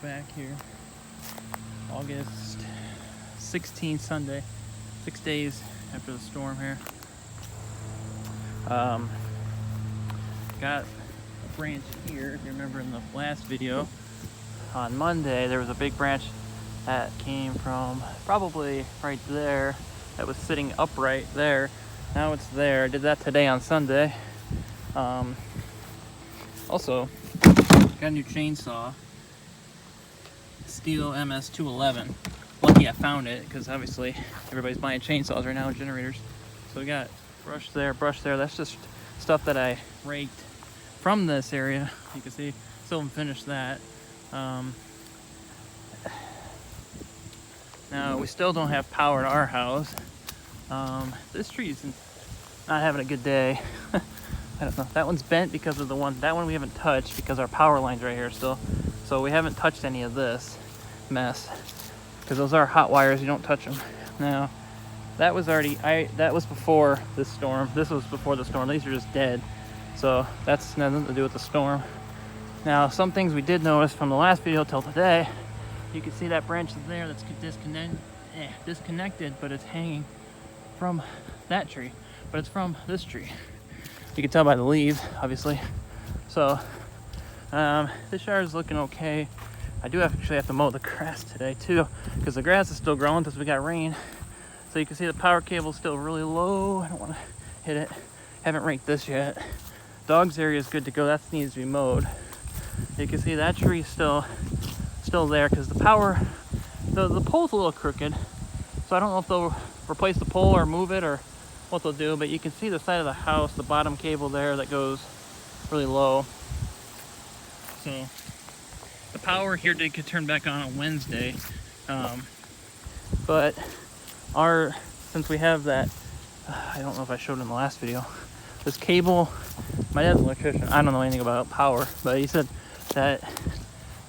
We're back here, August 16th, Sunday, 6 days after the storm here. Got a branch here. If you remember in the last video, on Monday, there was a big branch that came from probably right there that was sitting upright there. Now it's there. I did that today on Sunday. Also, got a new chainsaw. Steel MS211. Lucky I found it because obviously everybody's buying chainsaws right now and generators. So we got brush there, brush there. That's just stuff that I raked from this area. You can see, still haven't finished that. Now we still don't have power at our house. This tree's not having a good day. I don't know. That one's bent because of that one we haven't touched because our power line's right here still. So we haven't touched any of this mess because those are hot wires. You don't touch them. Now that was that was before this storm. This was before the storm. These are just dead. So that's nothing to do with the storm. Now some things we did notice from the last video till today. You can see that branch is there that's disconnected, but it's hanging from that tree, but it's from this tree. You can tell by the leaves, obviously. So this yard is looking okay. I do actually have to mow the grass today too, because the grass is still growing because we got rain. So you can see the power cable is still really low. I don't want to hit it. Haven't raked this yet. Dog's area is good to go. That needs to be mowed. You can see that tree is still there because the power, the pole's a little crooked. So I don't know if they'll replace the pole or move it or what they'll do, but you can see the side of the house, the bottom cable there that goes really low. So the power here did get turned back on Wednesday, but since we have that, I don't know if I showed in the last video, this cable, my dad's an electrician, I don't know anything about power, but he said that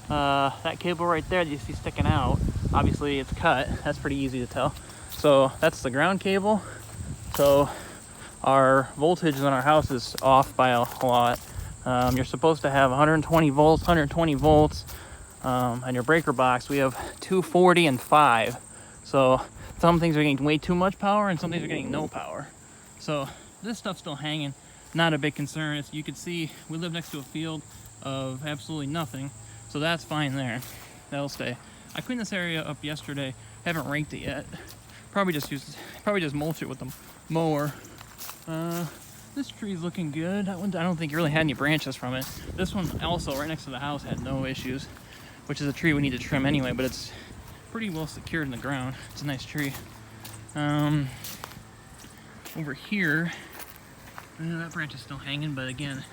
that cable right there that you see sticking out, obviously it's cut. That's pretty easy to tell. So that's the ground cable. So our voltage in our house is off by a lot. You're supposed to have 120 volts, on your breaker box. We have 240 and 5. So some things are getting way too much power and some things are getting no power. So this stuff's still hanging, not a big concern. As you can see, we live next to a field of absolutely nothing. So that's fine there. That'll stay. I cleaned this area up yesterday. Haven't raked it yet. Probably just mulch it with the mower. This tree's looking good. That one, I don't think it really had any branches from it. This one also, right next to the house, had no issues, which is a tree we need to trim anyway, but it's pretty well secured in the ground. It's a nice tree. Over here, that branch is still hanging, but again,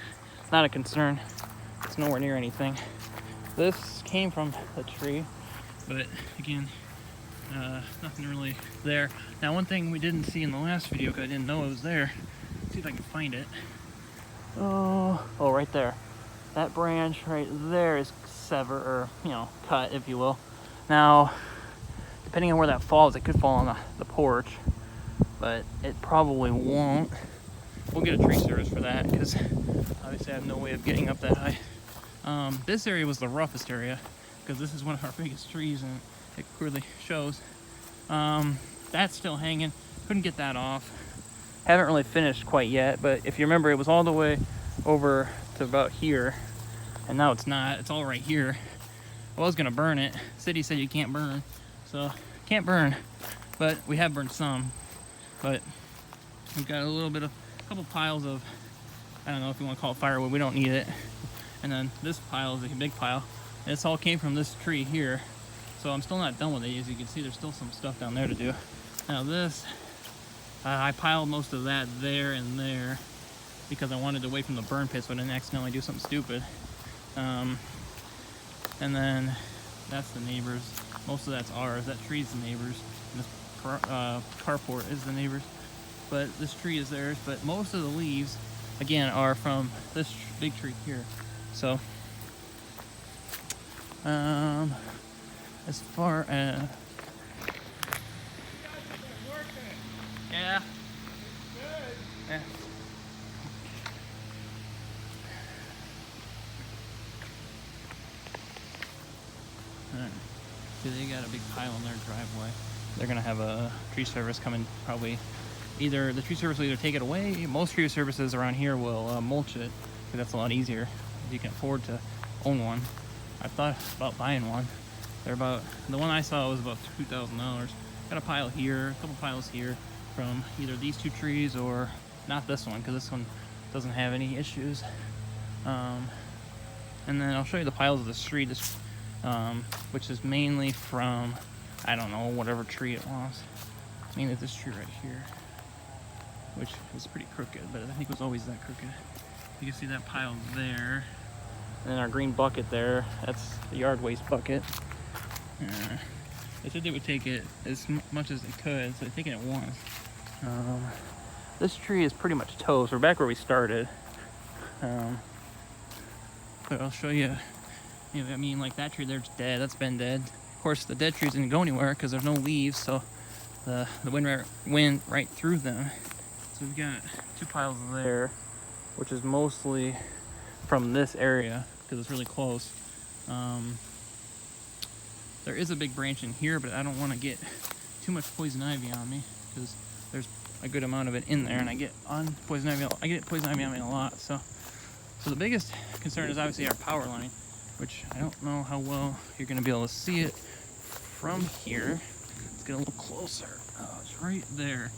not a concern. It's nowhere near anything. This came from the tree, but again, nothing really there. Now, one thing we didn't see in the last video because I didn't know it was there. Let's see if I can find it. Oh, right there. That branch right there is severed, or cut, if you will. Now, depending on where that falls, it could fall on the porch, but it probably won't. We'll get a tree service for that because obviously I have no way of getting up that high. This area was the roughest area because this is one of our biggest trees and it clearly shows. That's still hanging. Couldn't get that off. Haven't really finished quite yet, but if you remember, it was all the way over to about here, and now it's not. It's all right here. I was gonna burn it. City said you can't burn, so can't burn, but we have burned some. But we've got a couple piles of, I don't know if you want to call it firewood. We don't need it. And then this pile is a big pile. This all came from this tree here. So I'm still not done with it. As you can see, there's still some stuff down there to do. Now this, I piled most of that there and there because I wanted away from the burn pit so I didn't accidentally do something stupid. And then that's the neighbors. Most of that's ours. That tree's the neighbors. And this carport is the neighbors. But this tree is theirs. But most of the leaves, again, are from this big tree here. So, as far as yeah. Yeah. They got a big pile in their driveway. They're gonna have a tree service coming probably. Either the tree service will either take it away. Most tree services around here will mulch it, because that's a lot easier. You can afford to own one. I thought about buying one. They're about, the one I saw was about $2,000. Got a pile here, a couple piles here from either these two trees or not this one, because this one doesn't have any issues. And then I'll show you the piles of the tree, which is mainly from, I don't know, whatever tree it was. Mainly this tree right here, which is pretty crooked, but I think it was always that crooked. You can see that pile there. And then our green bucket there, that's the yard waste bucket. They said they would take it as much as they could, so they're taking it once. This tree is pretty much toast. We're back where we started. But I'll show you, I mean, like that tree there's dead, that's been dead. Of course, the dead trees didn't go anywhere because there's no leaves, so the wind went right through them. So we've got two piles there, which is mostly from this area because it's really close. There is a big branch in here, but I don't want to get too much poison ivy on me because there's a good amount of it in there, and I get poison ivy on me a lot. So the biggest concern is obviously our power line, which I don't know how well you're going to be able to see it from here. Let's get a little closer. Oh, it's right there.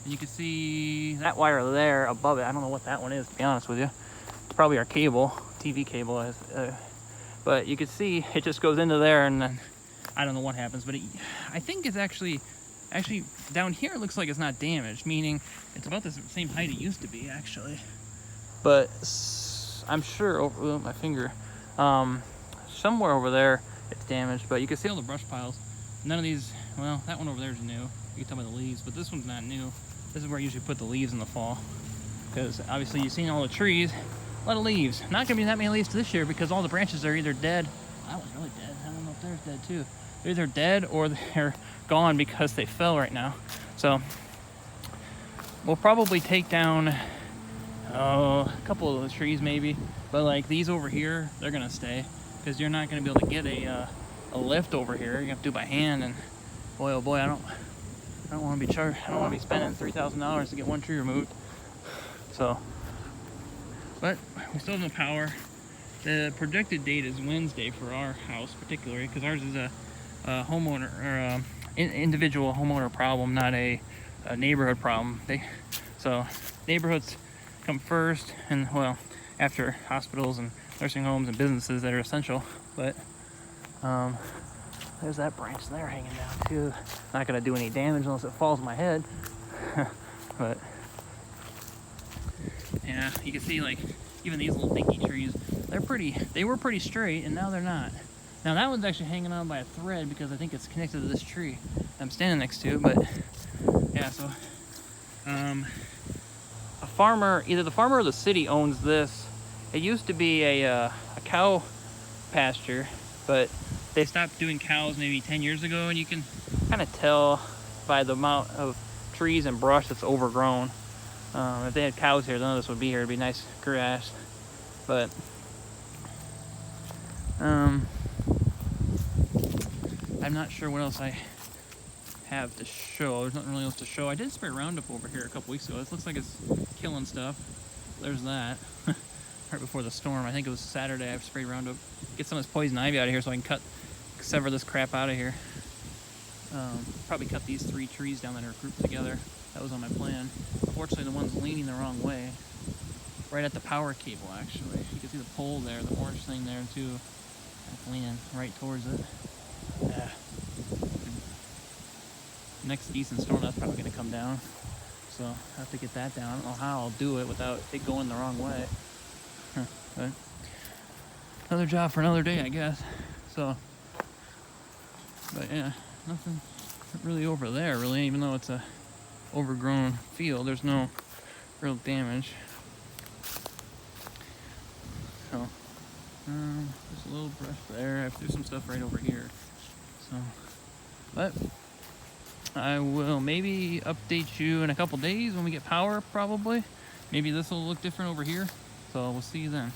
And you can see that wire there above it. I don't know what that one is, to be honest with you. It's probably our cable, TV cable. But you can see it just goes into there, and then I don't know what happens. But I think it's actually down here it looks like it's not damaged, meaning it's about the same height it used to be, actually. But I'm sure, over my finger, somewhere over there it's damaged. But you can see all the brush piles. None of these, well, that one over there is new. You can tell by the leaves, but this one's not new. This is where I usually put the leaves in the fall, because obviously you've seen all the trees, a lot of leaves. Not gonna be that many leaves this year because all the branches are either dead. That one's really dead. I don't know if theirs dead too. They're either dead or they're gone because they fell right now. So we'll probably take down a couple of those trees maybe, but like these over here, they're gonna stay because you're not gonna be able to get a lift over here. You have to do it by hand, and boy, oh boy, I don't want to be charged. I don't want to be spending $3,000 to get one tree removed. So, but we still have no power. The projected date is Wednesday for our house, particularly because ours is a homeowner or individual homeowner problem, not a neighborhood problem. So neighborhoods come first, and well, after hospitals and nursing homes and businesses that are essential. But there's that branch there hanging down too. Not gonna do any damage unless it falls on my head. But yeah, you can see like even these little dinky trees, they were pretty straight, and now they're not. Now that one's actually hanging on by a thread because I think it's connected to this tree I'm standing next to. But yeah, so a farmer, either the farmer or the city owns this. It used to be a cow pasture, but they stopped doing cows maybe 10 years ago, and you can kind of tell by the amount of trees and brush that's overgrown. If they had cows here, none of this would be here. It'd be nice grass. But I'm not sure what else I have to show. There's nothing really else to show. I did spray Roundup over here a couple weeks ago. This looks like it's killing stuff. There's that. Right before the storm, I think it was Saturday, I sprayed Roundup. Get some of this poison ivy out of here so I can sever this crap out of here. Probably cut these 3 trees down that are grouped together. That was on my plan. Unfortunately, the one's leaning the wrong way. Right at the power cable, actually. You can see the pole there, the orange thing there too. It's leaning right towards it. Yeah. Next decent storm, that's probably going to come down. So I have to get that down. I don't know how I'll do it without it going the wrong way. But another job for another day, I guess. So, but yeah, nothing really over there, really, even though it's a overgrown field. There's no real damage. So, there's a little brush there. I have to do some stuff right over here. So, but I will maybe update you in a couple days when we get power, probably. Maybe this will look different over here. So we'll see you then.